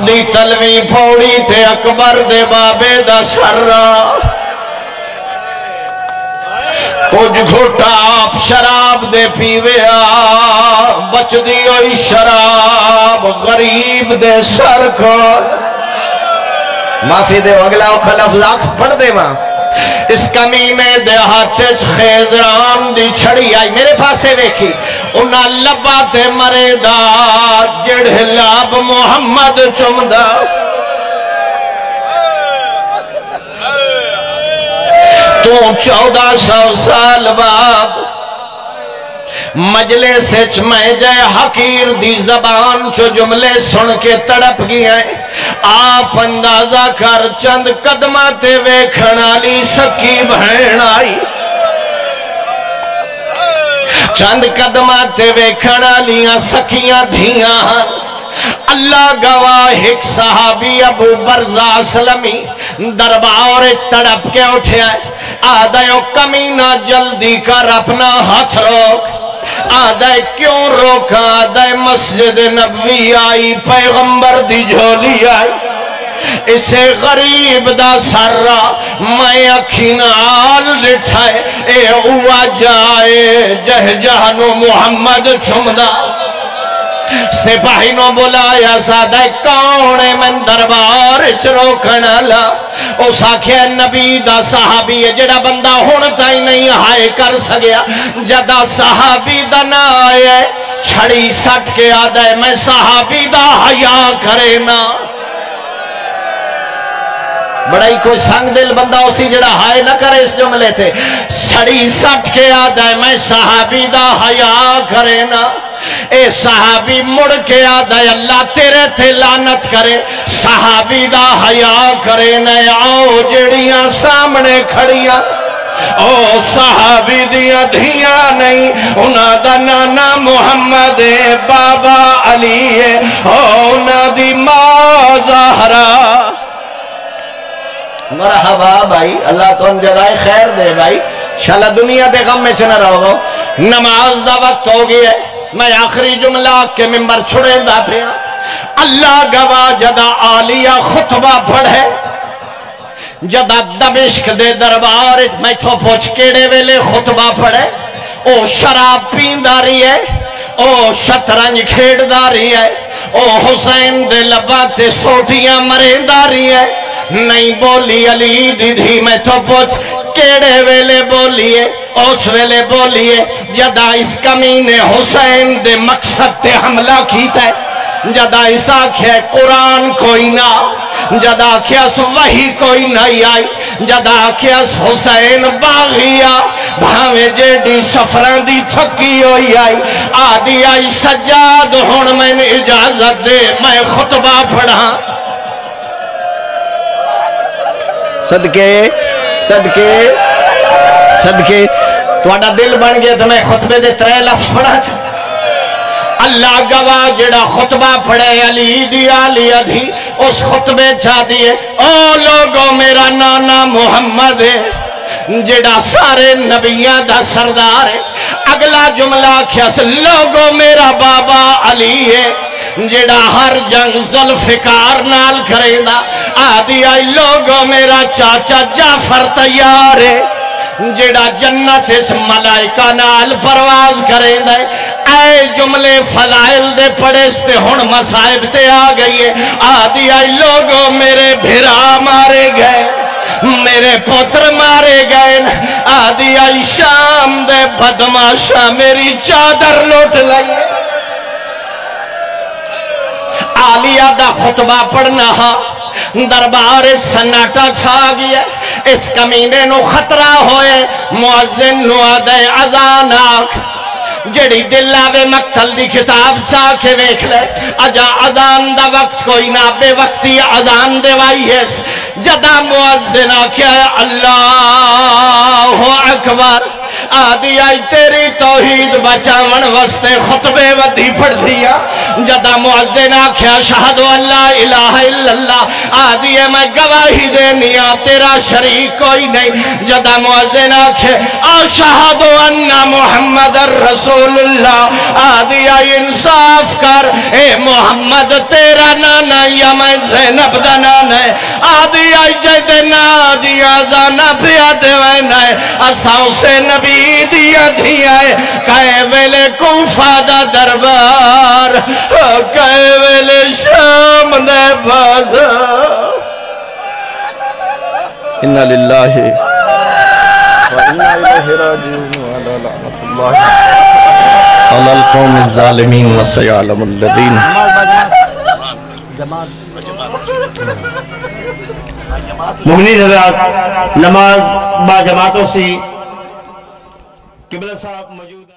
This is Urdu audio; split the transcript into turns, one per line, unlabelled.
دی تلوی پھوڑی تے اکبر دے بابے دا سرہ کچھ گھوٹا آپ شراب دے پیوے بچ دی ہوئی شراب غریب دے سر کو معافی دے اگلا خلف لاکھ پڑھ دے ماں اس کمینے دے ہاتھے خیزران دی چھڑی آئی میرے پاسے ویکھی انہا لبا تے مرے دا جڑھ لاب محمد چمدہ تو 1400 سال باب مجلس میں جائے حقیر دی زبان چو جملے سن کے تڑپ گیا ہے آپ اندازہ کر چند قدماتے ویکھنالی سکی بہن آئی چند قدماتے ویکھنالیاں سکیاں دھیاں اللہ گواہ ایک صحابی ابو برزہ اسلمی دربار تڑپ کے اٹھے آئے آدھائیو کمینہ جلدی کر اپنا ہاتھ روک آدھائی کیوں روکا آدھائی مسجد نبوی آئی پیغمبر دی جھولی آئی اسے غریب دا سرہ میں اکھینال لٹھائے اے ہوا جائے جہ جہنو محمد چمدہ سپاہی نو بلایا سادہ کونے من دربار چروکنا لا او ساکھے نبی دا صحابی جڑا بندہ ہونتا ہی نہیں ہائے کر سگیا جدا صحابی دا نہ آئے چھڑی سٹ کے آدھے میں صحابی دا حیا کرے نا بڑا ہی کوئی سنگ دل بندہ اسی جڑا ہائے نہ کرے اس جملے تھے چھڑی سٹ کے آدھے میں صحابی دا حیا کرے نا اے صحابی مڑ کے آدھے اللہ تیرے تھے لعنت کرے صحابی دا حیا کرے نئے آؤ جڑیاں سامنے کھڑیاں او صحابی دیا دھیاں نہیں انہاں دا نانا محمد بابا علی انہاں دی ماں زہرا مرحبا بھائی اللہ تو ان جرائے خیر دے بھائی شاءاللہ دنیا دے غم میں چنہ رہو گو نماز دا وقت ہو گیا ہے میں آخری جملہ کے ممبر چھڑے دا پھیا اللہ گواہ جدا آلیہ خطبہ پڑھے جدا دمشق دے دربار میں تو پوچھ کیڑے ویلے خطبہ پڑھے او شراب پینداری ہے او شطرنج کھیڑداری ہے او حسین دے لباتے سوٹیاں مرینداری ہے نہیں بولی علی دیدھی میں تو پوچھ کیڑے ویلے بولیے اس ویلے بولیے جدا اس کمینے حسین دے مقصد تے حملہ کیتا ہے جدا اس آکھے قرآن کوئی نہ جدا کیاس وحی کوئی نہیں آئی جدا کیاس حسین باغیا بھاوے جیڈی سفران دی تھکی ہوئی آئی آدھی آئی سجاد ہون میں نے اجازت دے میں خطبہ پڑھا صدقے صدقے صدقے توڑا دل بن گیا تو میں خطبے دے 3 لفظ پڑھا تھا اللہ گواہ جڑا خطبہ پڑھے علی دی آلیہ دی اس خطبے چاہ دیئے او لوگوں میرا نانا محمد ہے جڑا سارے نبیان دا سردار ہے اگلا جملہ کیاس لوگوں میرا بابا علی ہے جڑا ہر جنگ ذوالفقار نال کرے دا آدھی آئی لوگوں میرا چاچا جعفر تیار ہے جڑا جنت اس ملائکہ نال پرواز کریں دے اے جملے فضائل دے پڑے ستے ہون مصائب تے آ گئی ہے آدھی آئی لوگوں میرے بھرا مارے گئے میرے پتر مارے گئے آدھی آئی شام دے بدماشا میری چادر لوٹ لگے آلیہ دا خطبہ پڑھنا دربار سناٹا چھا گیا اس کمینے نو خطرہ ہوئے مؤذن نو آدھے اذان آکھ جڑی دل آوے مقتل دی کتاب چاہ کے ویکھ لے اجا اذان دا وقت کوئی نہ بے وقتی اذان دے وائی ہے جدا مؤذن آکھیا اللہ اکبر آدھی آئی تیری توحید بچاون واسطے خطبے ودی پڑھ دیا جدا مؤذن آکھیا شہد اللہ الہ الا اللہ آدھی ہے میں گواہی دینیا تیرا شریک کوئی نہیں جدا مؤذن آکھے اشہد ان محمد رسول اللہ آدھی آئی انصاف کر اے محمد تیرا نانا یا میں زینب دا نانا ہے آدھی آئی جیدے نا دیا زانا پیا دیوینا ہے اساں سے نبی دیا دیا ہے کہے ویلے کوفہ دا دربار کہے ویلے شام دے بازار اِنَّا لِلَّهِ وَإِنَّا إِلَيْهِ رَاجِعُونَ وَعَلَى لَعْنَةِ اللَّهِ عَلَى الْقَوْمِ الظَّالِمِينَ وَسَيَعْلَمُ الَّذِينَ
مغنی حضرات نماز با جماعتوں سے قبلہ صاحب موجود